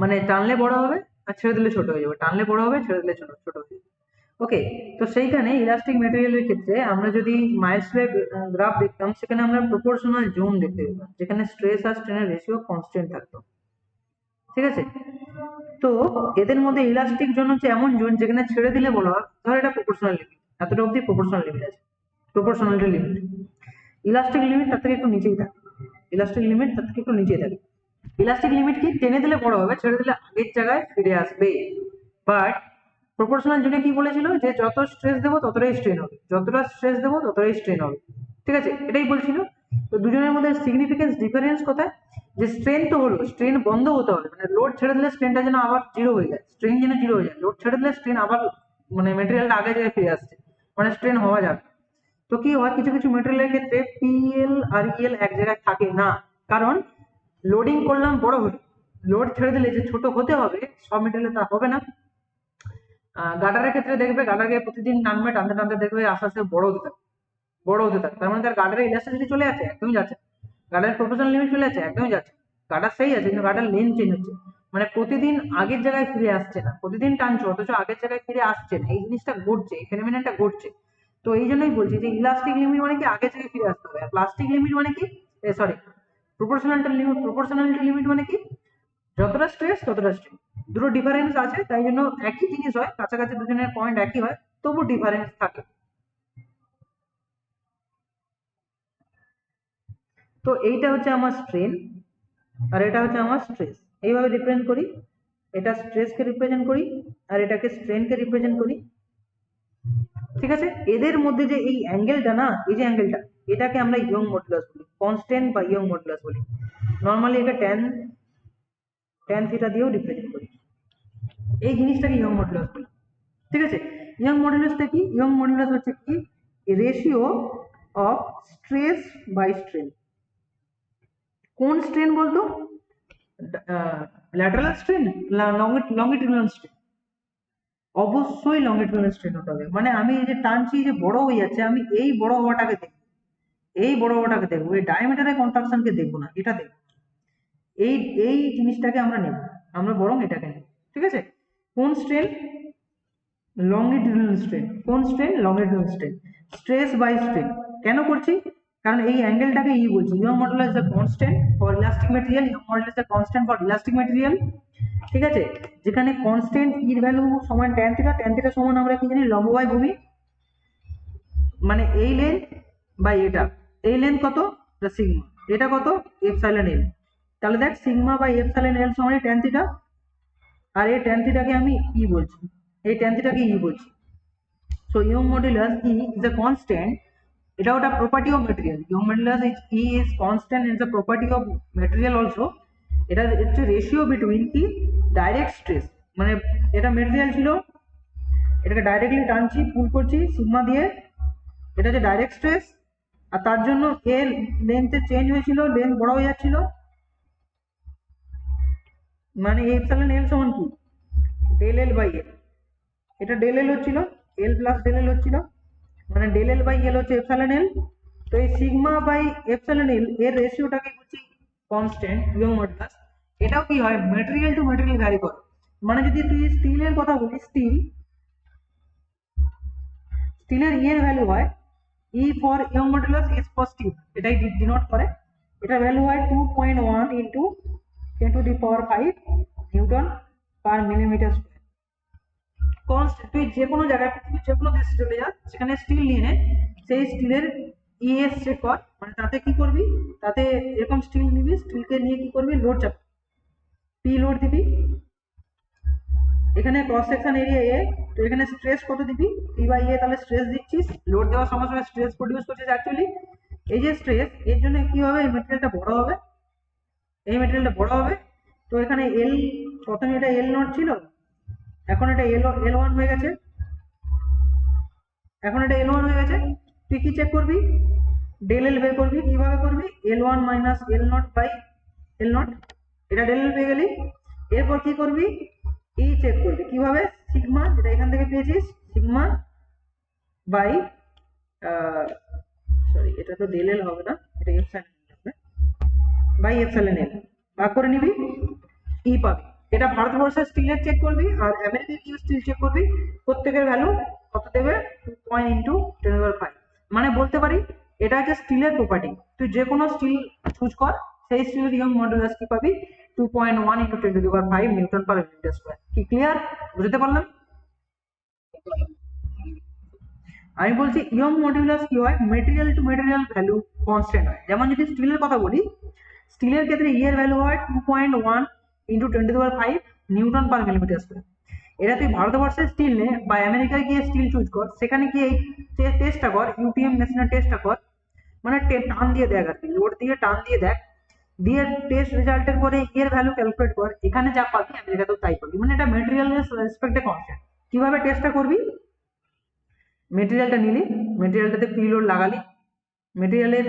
মানে টানলে বড় হবে আর ছেড়ে দিলে ছোট হয়ে যাবে, টানলে বড় হবে ছেড়ে দিলে ছোট ছোট হয়ে যাবে। ওকে, তো সেইখানে ইলাস্টিক মেটেরিয়ালের ক্ষেত্রে আমরা যদি মাইলসের গ্রাফ দেখতাম সেখানে আমরা প্রপোর্শনাল জোন দেখতে পেতাম যেখানে স্ট্রেস আর স্ট্রেনের রেশিও কনস্ট্যান্ট থাকতো। ঠিক আছে, তো এদের মধ্যে ইলাস্টিক জোন হচ্ছে এমন জোন যেখানে ছেড়ে দিলে বলা হয়, ধর এটা প্রপোর্শনাল লিমিট, এতটা অবধি প্রপোর্শনাল লিমিট আছে, প্রপোর্শনালিটি লিমিট। ইলাস্টিক লিমিট তার থেকে একটু নিচেই থাকে, ইলাস্টিক লিমিট তার থেকে একটু নিচেই থাকে। ইলাস্টিক লিমিট কি, টেনে দিলে বড় হবে, ছেড়ে দিলে আগের জায়গায় ফিরে আসবে। বাট প্রপোর্শনাল জোনে কি বলেছিল যে যত স্ট্রেস দেবো ততটাই স্ট্রেন হবে, যতটা স্ট্রেস দেবো ততটাই স্ট্রেন হবে। ঠিক আছে, এটাই বলছিল। তো দুজনের মধ্যে সিগনিফিকেন্স ডিফারেন্স কোথায়, যে স্ট্রেন তো হলো, স্ট্রেন বন্ধ হতে হবে, মানে লোড ছেড়ে দিলে স্ট্রেনটা যেন আবার জিরো হয়ে যায়, স্ট্রেন যেন জিরো হয়ে যায়, লোড ছেড়ে দিলে স্ট্রেন আবার মানে মেটেরিয়ালটা আগের জায়গায় ফিরে আসছে, মানে স্ট্রেন হওয়া যাবে। তো কি হয়, কিছু কিছু মেটেরিয়ালের ক্ষেত্রে পিএল আর ইএল এক জায়গায় থাকে না, কারণ লোডিং করলাম বড় হলো, লোড ছেড়ে দিলে যে ছোট হতে হবে সব মেটেরিয়ালে তা হবে না। গার্ডারের ক্ষেত্রে দেখবে গার্ডারকে প্রতিদিন টানবে, টানতে টানতে দেখবে আস্তে আস্তে বড় হতে থাকে, বড় হতে থাকে। তার মানে তার গার্ডারের ইলাস্টিসিটি চলে যাচ্ছে, একদমই যাচ্ছে না। গার্ডারের প্রপোর্শনাল লিমিট চলে যাচ্ছে, একদমই যাচ্ছে না। গার্ডার সেই আছে কিন্তু গার্ডার লেন্থ চেঞ্জ হচ্ছে, মানে প্রতিদিন আগের জায়গায় ফিরে আসছে না, প্রতিদিন টানছো অথচ আগের জায়গায় ফিরে আসছে না। এই জিনিসটা ঘটছে, এই ফেনোমেননটা ঘটছে। তো এই জন্যই বলছি যে ইলাস্টিক লিমিট মানে কি আগের জায়গায় ফিরে আসতে হবে, আর প্লাস্টিক লিমিট মানে কি, সরি, প্রপোর্শনালিটি লিমিট মানে কি যতটা স্ট্রেস ততটা স্ট্রেন। দুটো ডিফারেন্স আছে, তাই জন্য একই জিনিস হয়, কাছাকাছি দুজনের পয়েন্ট একই হয়, তবু ডিফারেন্স থাকে। তো এইটা হচ্ছে আমার স্ট্রেন আর এটা হচ্ছে আমার স্ট্রেস, এইভাবে রিপ্রেজেন্ট করি। এটা স্ট্রেসকে রিপ্রেজেন্ট করি আর এটাকে স্ট্রেনকে রিপ্রেজেন্ট করি। ঠিক আছে, এদের মধ্যে যে এই অ্যাঙ্গেলটা না, এই যে অ্যাঙ্গেলটা, এটাকে আমরা ইয়ং মডুলাস বলি, কনস্ট্যান্ট বা ইয়ং মডুলাস বলি। নর্মালি এটা ট্যান ট্যান থিটা দিয়েও রিপ্রেজেন্ট করি। এই জিনিসটাকে ইয়ং মডুলাস বলি। ঠিক আছে, ইয়ং মডুলাসটা কি? ইয়ং মডুলাস হচ্ছে কি ratio of stress by strain. কোন স্ট্রেন বলতো? Lateral strain, longitudinal strain? অবশ্যই লঙ্গিটিউডিনাল স্ট্রেন হতে হবে। মানে আমি এই যে টানছি, যে বড় হয়ে যাচ্ছে, আমি এই বড় হওয়াটাকে দেখবো, এই বড় হওয়াটাকে দেখবো, এই ডায়ামিটারের কন্ট্রাকশনকে দেখবো না, এটা দেখবো। এই এই জিনিসটাকে আমরা নেব, আমরা বরং এটাকে নেব। ঠিক আছে, কোন স্ট্রেন? Longitudinal strain. কোন strain? Longitudinal strain. Stress by strain কেন করছি? কারণ এই অ্যাঙ্গেলটাকে ই বলছি, Young modulus is the constant for elastic material, Young modulus is the constant for elastic material. ঠিক আছে, যেখানে কনস্ট্যান্ট ইর ভ্যালু সমান ট্যান থিটা, ট্যান থিটা সমান আমরা কি জানি? লম্ব বাই ভূমি, মানে এই লেন্থ বাই এটা। এই লেন্থ কত? সিগমা। এটা কত? এপসাইলন এল। তাহলে দেখ সিগমা বাই এপসাইলন এল সমান ট্যান থিটা, আর এই ট্যান থিটাকে আমি ই বলছি, এই ট্যান থিটাকে ই বলছি। So young modulus E is a constant, এটা ওটা property of material. Young modulus is E is constant in the property of material also. এটা হচ্ছে রেশিও বিটুইন কি ডাইরেক্ট স্ট্রেস, মানে এটা মেটেরিয়াল ছিল, এটাকে ডাইরেক্টলি টানছি, পুল করছি সিগমা দিয়ে, এটা হচ্ছে ডাইরেক্ট স্ট্রেস। আর তার জন্য এর লেন্থে চেঞ্জ হয়েছিল, লেন্থ বড় হয়ে যাচ্ছিল, মানে এপসাইলন এল সমান কি ডেল এল বাই এল। এটা ডেল এল হচ্ছিল, এল প্লাস ডেল এল হচ্ছিল, মানে ডেল এল বাই এল হচ্ছে এপসাইলন এল। তো এই সিগমা বাই এপসাইলন এল এর রেশিওটাকে বলছি কনস্ট্যান্ট ইয়ং মডুলাস। এটাও কি হয়? ম্যাটেরিয়াল টু ম্যাটেরিয়াল ভ্যারি করে। মানে যদি তুই স্টিলের কথা বলি, স্টিলের ই এর ভ্যালু হয় E for Young modulus S for steel, এটাই ডিনোট করে। এটা ভ্যালু হয় 2.1 into 10⁵ newton per millimetre square. Constant, তুই যে কোনো জায়গায় পৃথিবীর যে কোনো দেশে চলে যা, সেখানে স্টিল নিয়ে নে, সেই স্টিলের ইএস চেক কর, মানে তাতে কি করবি, তাতে এরকম স্টিল নিবি, স্টিলকে নিয়ে কি করবি, লোড চাপ, পি লোড দিবি, এখানে ক্রস সেকশন এরিয়া এ, তো এখানে স্ট্রেস কত দিবি, পি বাই এ, তাহলে স্ট্রেস দিচ্ছিস, লোড দেওয়ার সঙ্গে সঙ্গে স্ট্রেস প্রডিউস করছিস অ্যাকচুয়ালি। এই যে স্ট্রেস, এর জন্য কি হবে, এই মেটেরিয়ালটা বড় হবে, এই মেটেরিয়ালটা বড় হবে। তো এখানে এল, প্রথমে এটা এল নট ছিল, এখন এটা এল এল ওয়ান হয়ে গেছে, এখন এটা এল ওয়ান হয়ে গেছে। তুই কি চেক করবি? ডেল এল বের করবি। কিভাবে করবি? L one minus L naught by L naught, এটা ডেল এল পেয়ে গেলি। এরপর কি করবি? ই চেক করবি কিভাবে? সিগমা, যেটা এখান থেকে পেয়েছিস, সিগমা বাই, সরি এটা তো ডেল এল হবে না, এটা এপসাইলন হবে, বাই এপসাইলন এল ভাগ করে নিবি, ই পাবি। এটা ভারতবর্ষের স্টিলের চেক করবি আর আমেরিকার কি স্টিল চেক করবি, প্রত্যেকের ভ্যালু কত দেবে? 2 ইন্টু 10⁵। মানে বলতে পারি এটা হচ্ছে স্টিলের প্রপার্টি। তুই যে কোনো স্টিল চুজ কর, সেই স্টিলের ইয়ং মডুলাস কি পাবি? 2.1 into 10⁵ newton per millimetre square. কি ক্লিয়ার? বুঝতে পারলাম? আমি বলছি ইয়ং মডুলাস কি হয়, material to material value constant হয়। যেমন যদি স্টিলের কথা বলি, স্টিলের ক্ষেত্রে ই এর ভ্যালু হয় 2.1 into 10⁵ newton per millimetre square. এটা তুই ভারতবর্ষের স্টিল নে বা আমেরিকায় গিয়ে স্টিল চুজ কর, সেখানে গিয়ে এই টেস্টটা কর, ইউটিএম মেশিনের টেস্টটা কর, মানে টান দিয়ে দেখ আর কি, লোড দিয়ে টান দিয়ে দেখ, দিয়ে টেস্ট রেজাল্টের পরে এর ভ্যালু ক্যালকুলেট কর, এখানে যা পাবি আমেরিকাতেও তাই পাবি। মানে এটা মেটেরিয়ালের রেসপেক্টে কনস্ট্যান্ট। কিভাবে টেস্টটা করবি? মেটেরিয়ালটা নিলি, মেটেরিয়ালটাতে পি লোড লাগালি, মেটেরিয়ালের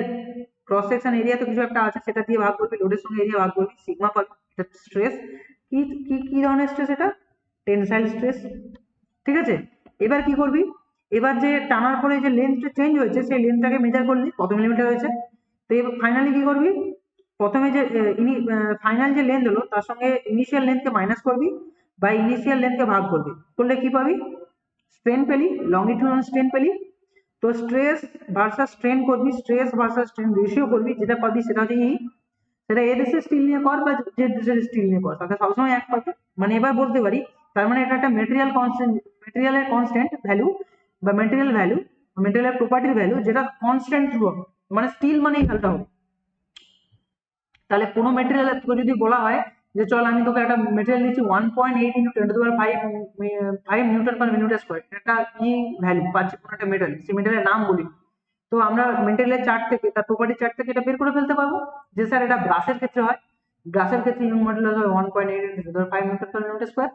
ক্রস সেকশন এরিয়া তো কিছু একটা আছে, সেটা দিয়ে ভাগ করবি, লোডের সঙ্গে এরিয়া ভাগ করবি, সিগমা পাবি। এটা স্ট্রেস, কি কি কি ধরনের স্ট্রেস? এটা টেনসাইল স্ট্রেস। ঠিক আছে, এবার কি করবি, এবার যে টানার পরে যে লেন্থটা চেঞ্জ হয়েছে সেই লেন্থটাকে মেজার করলি কত মিলিমিটার হয়েছে। তো এবার ফাইনালি কি করবি, প্রথমে যে ফাইনাল যে লেন্থ হলো তার সঙ্গে ইনিশিয়াল লেন্থকে মাইনাস করবি বা ইনিশিয়াল লেন্থকে ভাগ করবি, করলে কি পাবি, স্ট্রেন পেলি, লংগিটিউডাল স্ট্রেন পেলি। তো স্ট্রেস ভার্সাস স্ট্রেন করবি, স্ট্রেস ভার্সাস স্ট্রেন রেশিও করবি, যেটা পাবি সেটা হচ্ছে সেটা এ দেশের স্টিল নিয়ে কর বা যে দেশের স্টিল নিয়ে কর, তাতে সবসময় এক পাবে। মানে এবার বলতে পারি তার মানে এটা একটা মেটেরিয়াল কনস্ট্যান্ট, মেটেরিয়ালের কনস্ট্যান্ট ভ্যালু বা মেটেরিয়াল ভ্যালু, মেটেরিয়াল প্রপার্টির ভ্যালু যেটা কনস্ট্যান্ট হবে, মানে স্টিল মানেই হালকা হবে। তাহলে কোনো মেটেরিয়ালের তোকে যদি বলা হয় যে চল আমি তোকে একটা মেটেরিয়াল দিচ্ছি 1.8 into 10⁵ newton per minute square, একটা কি ভ্যালু পাচ্ছি কোনো একটা মেটেরিয়াল, সেই মেটেরিয়ালের নাম বলি, তো আমরা মেটেরিয়ালের চার্ট থেকে তার প্রপার্টি চার্ট থেকে এটা বের করে ফেলতে পারবো যে স্যার এটা ব্রাশের ক্ষেত্রে হয়, ব্রাশের ক্ষেত্রে ইউং মডুলাস হয় 1.8 into 10⁵ newton per minute square,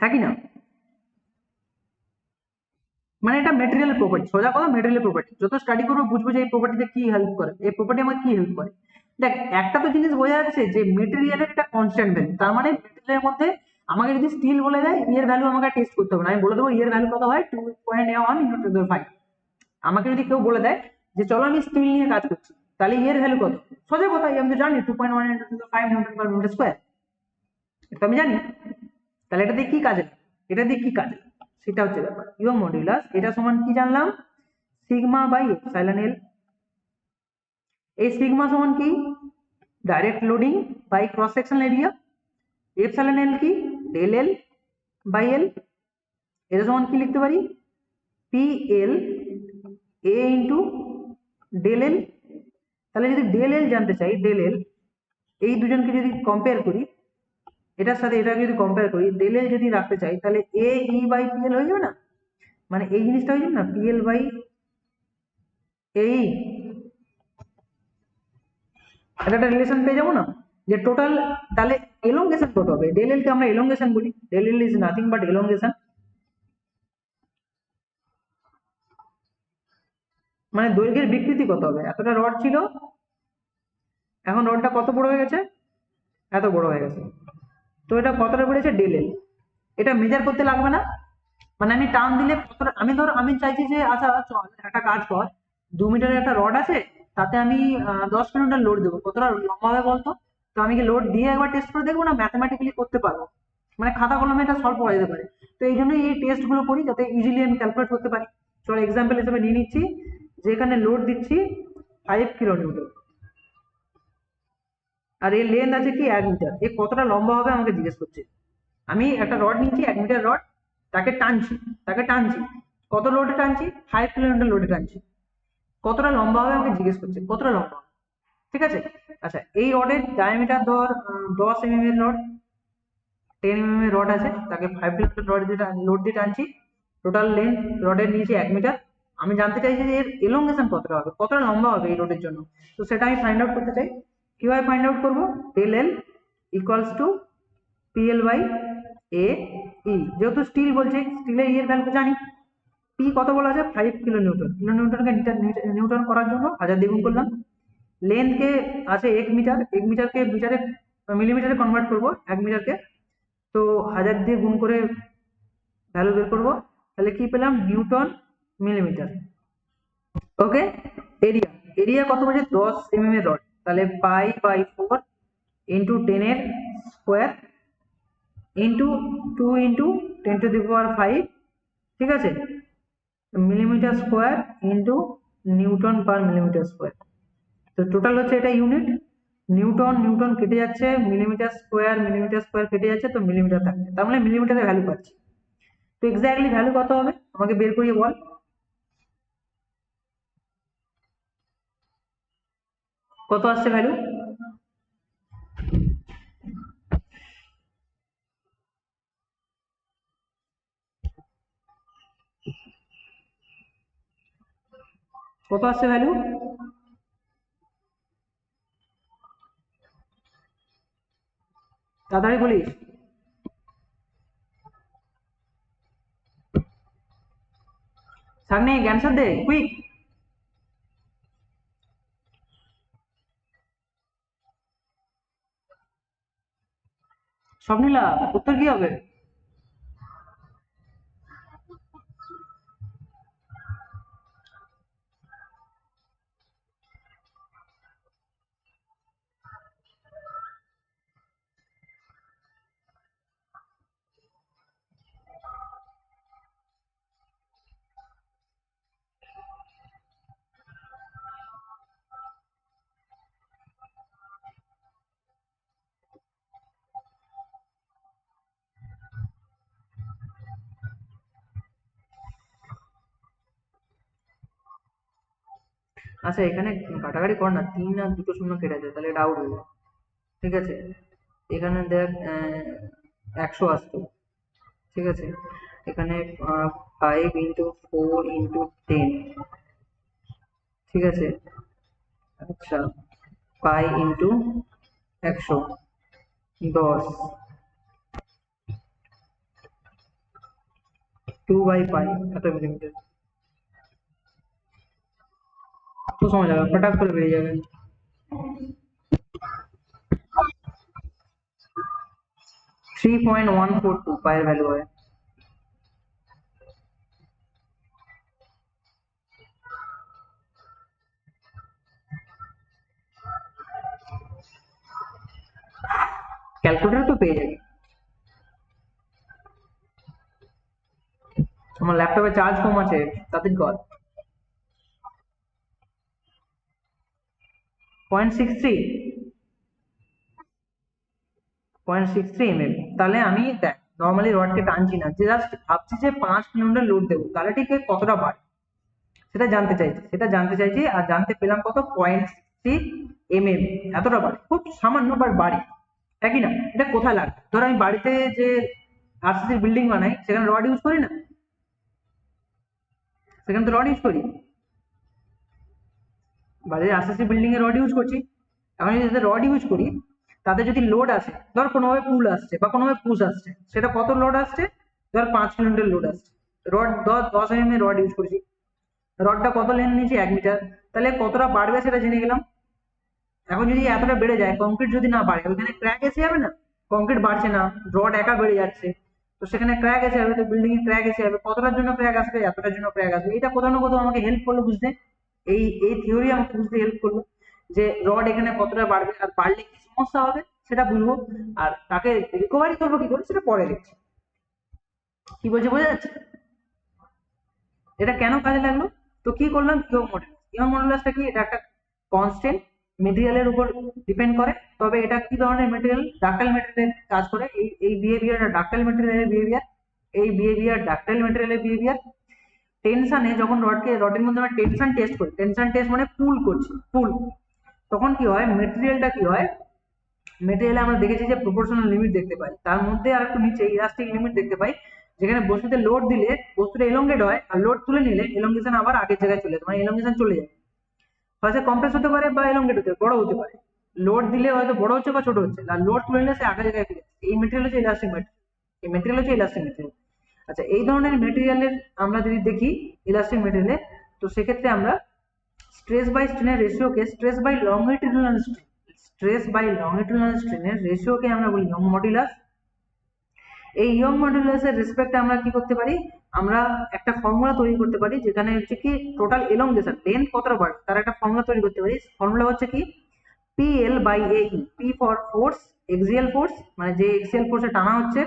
হ্যাঁ কি না? মানে এটা মেটেরিয়াল প্রপার্টি, সোজা কথা মেটেরিয়াল প্রপার্টি, যত স্টাডি করবো বুঝবো যে এই প্রপার্টিতে কি হেল্প করে, এই প্রপার্টি আমাকে কি হেল্প করে। দেখ একটা তো জিনিস বোঝা যাচ্ছে যে মেটেরিয়ালের একটা কনস্ট্যান্ট ভ্যালু, তার মানে মেটেরিয়ালের মধ্যে আমাকে যদি স্টিল বলে দেয় ইয়ের ভ্যালু আমাকে টেস্ট করতে হবে না, আমি বলে দেবো ইয়ের ভ্যালু কত হয় 2.1 ইন্টু 10⁵। আমাকে যদি কেউ বলে দেয় যে চলো আমি স্টিল নিয়ে কাজ করছি, তাহলে ইয়ের ভ্যালু কত, সোজা কথা আমি তো জানি 2.1 into 10⁵ newton per metre square, এটা আমি জানি। তাহলে এটা দিয়ে কি কাজে লাগে, এটা দিয়ে কি কাজে লাগে সেটা হচ্ছে ব্যাপার। ইয়ং মডুলাস এটা সমান কি জানলাম, সিগমা বাই এপসাইলন এল। এই সিগমা সমান কি, direct loading by cross sectional area, epsilon L কি, ডেল এল বাই এল। এটা সমান কি লিখতে পারি, পি এল এ ইন্টু ডেল এল। তাহলে যদি ডেল এল জানতে চাই, ডেল এল এই দুজনকে যদি কম্পেয়ার করি, এটার সাথে এটাকে যদি কম্পেয়ার করি, ডেল এল যদি রাখতে চাই তাহলে এ ই বাই পি এল হয়ে যাবে না, মানে এই জিনিসটা হয়ে যাবে না পি এল বাই এই, একটা রিলেশন পেয়ে যাবো না, যে টোটাল। তাহলে এলongation কত হবে, ডেল এল কে আমরা এলongation বলি, del L is nothing but এলongation, মানে দৈর্ঘ্যের বিকৃতি কত হবে, এতটা রড ছিল এখন রডটা কত বড় হয়ে গেছে, এত বড় হয়ে গেছে, তো এটা কতটা বেড়েছে ডেল এল, এটা মেজার করতে লাগবে না, মানে আমি টান দিলে কতটা, আমি ধর আমি চাইছি যে আচ্ছা চল একটা কাজ কর, 2 মিটারের একটা রড আছে, তাতে আমি 10 কিলোমিটার লোড দেবো, কতটা লম্বা হবে বলতো, তো আমি কি লোড দিয়ে একবার টেস্ট করে দেখবো না ম্যাথমেটিক্যালি করতে পারবো, মানে খাতা কলমে এটা সলভ করা যেতে পারে। তো এই জন্যই এই টেস্ট গুলো করি যাতে ইজিলি আমি ক্যালকুলেট করতে পারি। চল এক্সাম্পল হিসেবে নিয়ে নিচ্ছি যে এখানে লোড দিচ্ছি 5 কিলোনিউটন, আর এর লেন্থ আছে কি 1 মিটার, এ কতটা লম্বা হবে আমাকে জিজ্ঞেস করছে। আমি একটা রড নিচ্ছি 1 মিটার রড, তাকে টানছি, তাকে টানছি, কত লোডে টানছি, 5 কিলোমিটার লোডে টানছি, কতটা লম্বা হবে আমাকে জিজ্ঞেস করছে, কতটা লম্বা হবে। ঠিক আছে, আচ্ছা এই রডের ডায়ামিটার ধর 10 mm এর রড, 10 mm এর রড আছে, তাকে 5 কিলোমিটার রড দিয়ে লোড দিয়ে টানছি, টোটাল লেন্থ রডের নিয়েছি 1 মিটার। আমি জানতে চাইছি যে এর এলongation কতটা হবে, কতটা লম্বা হবে এই রোডের জন্য, তো সেটা আমি ফাইন্ড আউট করতে চাই। কিভাবে ফাইন্ড আউট করবো, del L equals to P L by A E, যেহেতু স্টিল বলছে স্টিলের ই এর ভ্যালু জানি, পি কত বলা আছে 5 কিলোনিউটন, কিলোনিউটনকে নিউটন করার জন্য 1000 দিয়ে গুণ করলাম, লেন্থ কে আছে 1 মিটার, 1 মিটারকে মিটারে মিলিমিটারে কনভার্ট করবো 1 মিটারকে, তো 1000 দিয়ে গুণ করে ভ্যালু বের করবো, তাহলে কি পেলাম নিউটন মিলিমিটার। ওকে, এরিয়া, এরিয়া কত বলছে 10 mm এর রড, তাহলে পাই বাই 4 ইন্টু 10 এর স্কোয়ার ইন্টু 2 ইন্টু 10⁵, ঠিক আছে, millimetre square into Newton per millimetre square. তো টোটাল হচ্ছে এটা ইউনিট, নিউটন নিউটন কেটে যাচ্ছে, মিলিমিটার স্কোয়ার কেটে যাচ্ছে, তো মিলিমিটার থাকছে, তার মানে মিলিমিটারে ভ্যালু পাচ্ছি। তো এক্স্যাক্টলি ভ্যালু কত হবে আমাকে বের করিয়ে বল, কত আসছে ভ্যালু, কত আসছে ভ্যালু, তাড়াতাড়ি বলিস, সামনে অ্যান্সার দে কুইক। স্বপ্নীলা, উত্তর কি হবে? আচ্ছা, এখানে কাটাকাটি কর না, 3 আর 2 শূন্য কেটে যায়, তাহলে এটা আউট হয়ে যায়। ঠিক আছে, এখানে দেখ 100 আসতো। ঠিক আছে, এখানে 5 × 4 × 10। ঠিক আছে, আচ্ছা, পাই ইন্টু 100, 10, 2/পাই এত মিলিমিটার। তো সময় যাবে, ফটাক করে বেরিয়ে যাবে। 3.142 পায়ের ভ্যালু হয়। ক্যালকুলেটর তো পেয়ে যাবে। তোমার ল্যাপটপে চার্জ কম আছে, তাদের কর। 0.63, 0.63 mm। তাহলে আমি দেখ নর্মালি রডকে টানছি না, জাস্ট ভাবছি যে 5 কিলোমিটার লোড দেবো, তাহলে ঠিক কতটা বাড়ে সেটা জানতে চাইছি, আর জানতে পেলাম কত, 0.63 mm। এতটা বাড়ে, খুব সামান্য বাট বাড়ে। একই না, এটা কোথায় লাগে? ধর আমি বাড়িতে যে আরসিসির বিল্ডিং বানাই, সেখানে রড ইউজ করি না? সেখানে তো রড ইউজ করি, বাড়ির আরসিসি বিল্ডিং এ রড ইউজ করছি। এখন যদি রড ইউজ করি, তাতে যদি লোড আসে, ধর কোনোভাবে পুল আসছে বা কোনোভাবে পুশ আসছে, সেটা কত লোড আসছে? ধর 5 কিলোমিটার লোড আসছে, রড 10 mm এর রড ইউজ করছি, রডটা কত লেন্থ নিয়েছি? 1 মিটার। তাহলে কতটা বাড়বে সেটা জেনে গেলাম। এখন যদি এতটা বেড়ে যায়, কংক্রিট যদি না বাড়ে, ওইখানে ক্র্যাক এসে যাবে না? কংক্রিট বাড়ছে না, রড একা বেড়ে যাচ্ছে, তো সেখানে ক্র্যাক এসে যাবে, তো বিল্ডিং এ ক্র্যাক এসে যাবে। কতটার জন্য ক্র্যাক আসবে? এতটার জন্য ক্র্যাক আসবে। এটা কোথাও না কোথাও আমাকে হেল্প করলো বুঝতে, এই থিওরি আমাকে বুঝতে হেল্প করলো যে রড এখানে কতটা বাড়বে, আর বাড়লে কি সমস্যা হবে সেটা বুঝবো, আর তাকে রিকভারি করবো কি করে সেটা পরে দেখছি। কি বলছে বোঝা যাচ্ছে? এটা কেন কাজে লাগলো? তো কি করলাম, ইয়ং মডুলাস। ইয়ং মডুলাসটা কি? এটা একটা কনস্ট্যান্ট মেটেরিয়ালের উপর ডিপেন্ড করে, তবে এটা কি ধরনের মেটেরিয়াল? ডাক্টাইল মেটেরিয়ালের কাজ করে। এই বিহেভিয়ারটা ডাক্টাইল মেটেরিয়ালের বিহেভিয়ার, এই বিহেভিয়ার ডাক্টাইল মেটেরিয়ালের বিহেভিয়ার। টেনশনে যখন রডের মধ্যে আমরা টেনশন টেস্ট করি, টেনশন টেস্ট মানে পুল করছি, পুল, তখন কি হয়, মেটেরিয়ালটা কি হয়, মেটেরিয়ালে আমরা দেখেছি যে প্রপোর্শনাল লিমিট দেখতে পাই, তার মধ্যে আর একটু নিচে ইলাস্টিক লিমিট দেখতে পাই, যেখানে বস্তুতে লোড দিলে বস্তুটা এলঙ্গেট হয়, আর লোড তুলে নিলে এলঙ্গেশন আবার আগের জায়গায় চলে যায়, মানে এলঙ্গেশন চলে যায়। হয়তো কম্প্রেস হতে পারে বা এলঙ্গেট হতে পারে, বড় হতে পারে। লোড দিলে হয়তো বড় হচ্ছে বা ছোট হচ্ছে, আর লোড তুলে নিলে সে আগের জায়গায় ফিরে যাচ্ছে। এই মেটেরিয়াল হচ্ছে ইলাস্টিক মেটেরিয়াল, এই মেটেরিয়াল হচ্ছে ইলাস্টিক মেটেরিয়াল। আচ্ছা, এই ধরনের মেটেরিয়ালের আমরা যদি দেখি ইলাস্টিক মেটেরিয়ালে, তো সেক্ষেত্রে আমরা স্ট্রেস বাই স্ট্রেনের রেশিওকে স্ট্রেস বাই লংজিটিউডিনাল রেশিওকে আমরা বলি ইয়ং মডুলাস। এই ইয়ং মডুলাসের রেসপেক্টে আমরা কি করতে পারি, আমরা একটা ফর্মুলা তৈরি করতে পারি, যেখানে হচ্ছে কি টোটাল এলংগেশন লেন্থ কতটা বাড়বে তার একটা ফর্মুলা তৈরি করতে পারি। ফর্মুলা হচ্ছে কি, PL/AE, P for force, axial force, মানে যে এক্সিয়াল ফোর্সে টানা হচ্ছে,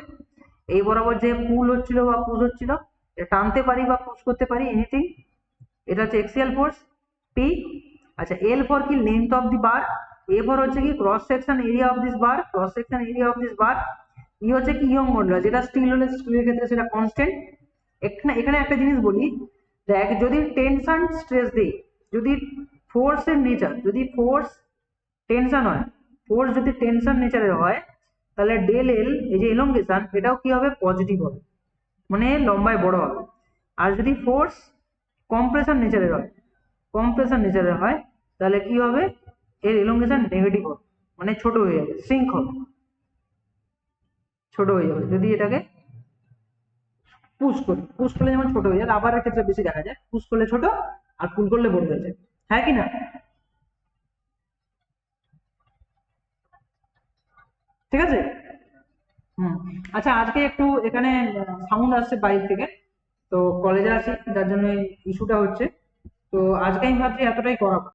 এই বরাবর যে পুল হচ্ছিল বা পুশ হচ্ছিল, এটা টানতে পারি বা পুশ করতে পারি, এনিথিং, এটা হচ্ছে এক্সিয়াল ফোর্স, পি। আচ্ছা, এল ফর কি, length of the bar. A for হচ্ছে কি, cross section area of this bar, cross section area of this bar. E হচ্ছে কি, ইয়ং মডুলাস, যেটা স্টিল হলে স্টিলের ক্ষেত্রে সেটা কনস্ট্যান্ট। এখানে এখানে একটা জিনিস বলি, দেখ যদি টেনশন স্ট্রেস দেই, যদি ফোর্সের নেচার, যদি ফোর্স টেনশন হয়, ফোর্স যদি টেনশন নেচারের হয়, তাহলে ডেল এল, এই যে এলongation, এটাও কি হবে, পজিটিভ হবে, মানে লম্বায় বড় হবে। আর যদি ফোর্স কম্প্রেশন নেচারের হয়, কম্প্রেশন নেচারের হয়, তাহলে কি হবে, এর এলongation নেগেটিভ হবে, মানে ছোট হয়ে যাবে, সিঙ্ক হবে, ছোট হয়ে যাবে। যদি এটাকে পুশ করি, পুশ করলে যেমন ছোট হয়ে যায়, রাবারের ক্ষেত্রে বেশি দেখা যায়, পুশ করলে ছোট আর পুল করলে বড় হয়ে যায়, হ্যাঁ কি না? ঠিক আছে। হুম। আচ্ছা, আজকে একটু এখানে সাউন্ড আসছে বাইরে থেকে, তো কলেজে আছি যার জন্য ইস্যুটা হচ্ছে। তো আজকে আমি ভাবছি এতটাই করাবো।